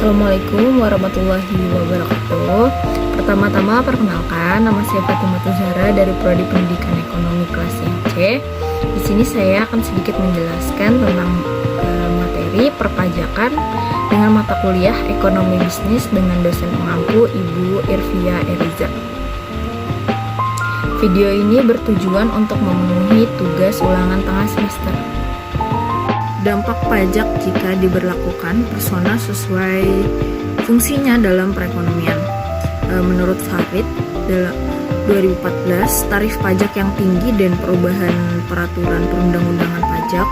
Assalamualaikum warahmatullahi wabarakatuh. Pertama-tama perkenalkan, nama saya Fatimah Zahra dari Prodi Pendidikan Ekonomi kelas yang C. Di sini saya akan sedikit menjelaskan tentang materi perpajakan dengan mata kuliah Ekonomi Bisnis dengan dosen pengampu Ibu Irvia Eriza. Video ini bertujuan untuk memenuhi tugas ulangan tengah semester. Dampak pajak jika diberlakukan persona sesuai fungsinya dalam perekonomian. Menurut Farid, 2014, tarif pajak yang tinggi dan perubahan peraturan perundang-undangan pajak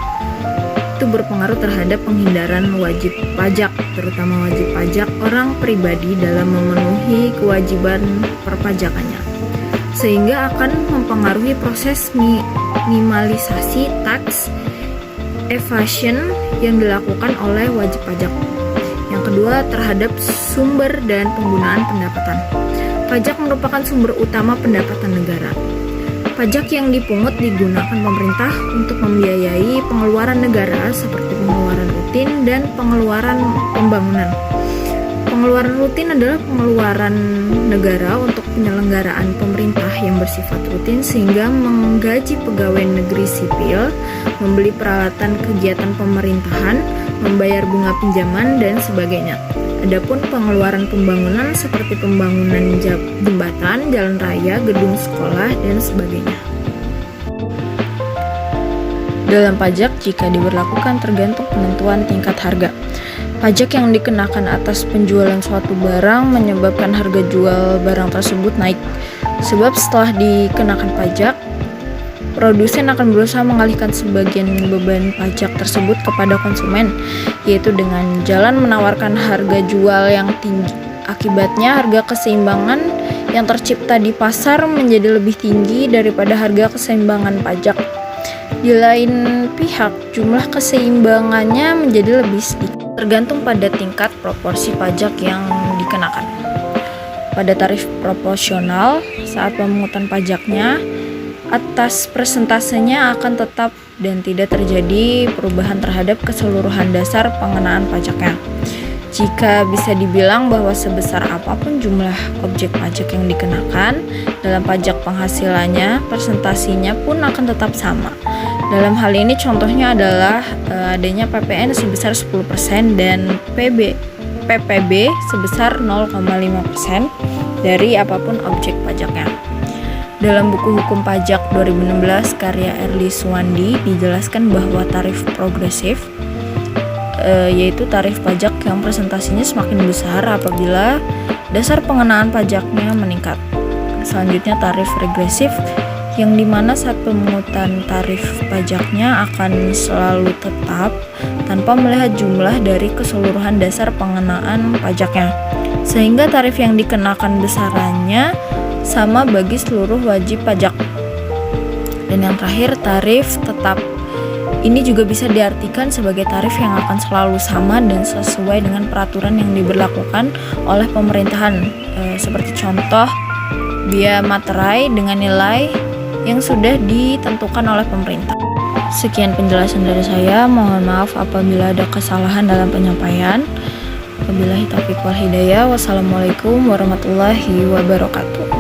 itu berpengaruh terhadap penghindaran wajib pajak, terutama wajib pajak orang pribadi dalam memenuhi kewajiban perpajakannya, sehingga akan mempengaruhi proses minimalisasi tax evasion yang dilakukan oleh wajib pajak. Yang kedua, terhadap sumber dan penggunaan pendapatan. Pajak merupakan sumber utama pendapatan negara. Pajak yang dipungut digunakan pemerintah untuk membiayai pengeluaran negara seperti pengeluaran rutin dan pengeluaran pembangunan. Pengeluaran rutin adalah pengeluaran negara untuk penyelenggaraan pemerintah yang bersifat rutin, sehingga menggaji pegawai negeri sipil, membeli peralatan kegiatan pemerintahan, membayar bunga pinjaman, dan sebagainya. Adapun pengeluaran pembangunan seperti pembangunan jembatan, jalan raya, gedung sekolah, dan sebagainya. Dalam pajak, jika diberlakukan tergantung penentuan tingkat harga. Pajak yang dikenakan atas penjualan suatu barang menyebabkan harga jual barang tersebut naik. Sebab setelah dikenakan pajak, produsen akan berusaha mengalihkan sebagian beban pajak tersebut kepada konsumen, yaitu dengan jalan menawarkan harga jual yang tinggi. Akibatnya harga keseimbangan yang tercipta di pasar menjadi lebih tinggi daripada harga keseimbangan pajak. Di lain pihak, jumlah keseimbangannya menjadi lebih sedikit, tergantung pada tingkat proporsi pajak yang dikenakan. Pada tarif proporsional, saat pemungutan pajaknya, atas persentasenya akan tetap dan tidak terjadi perubahan terhadap keseluruhan dasar pengenaan pajaknya. Jika bisa dibilang bahwa sebesar apapun jumlah objek pajak yang dikenakan, dalam pajak penghasilannya, presentasinya pun akan tetap sama. Dalam hal ini contohnya adalah adanya PPN sebesar 10% dan PPB sebesar 0,5% dari apapun objek pajaknya. Dalam buku Hukum Pajak 2016 karya Erli Suwandi dijelaskan bahwa tarif progresif yaitu tarif pajak yang presentasinya semakin besar apabila dasar pengenaan pajaknya meningkat. Selanjutnya tarif regresif, yang dimana saat pemungutan tarif pajaknya akan selalu tetap tanpa melihat jumlah dari keseluruhan dasar pengenaan pajaknya, sehingga tarif yang dikenakan besarannya sama bagi seluruh wajib pajak. Dan yang terakhir, tarif tetap. Ini juga bisa diartikan sebagai tarif yang akan selalu sama dan sesuai dengan peraturan yang diberlakukan oleh pemerintahan, seperti contoh biaya materai dengan nilai yang sudah ditentukan oleh pemerintah. Sekian penjelasan dari saya, mohon maaf apabila ada kesalahan dalam penyampaian. Wabillahi taufiq wal hidayah. Wassalamualaikum warahmatullahi wabarakatuh.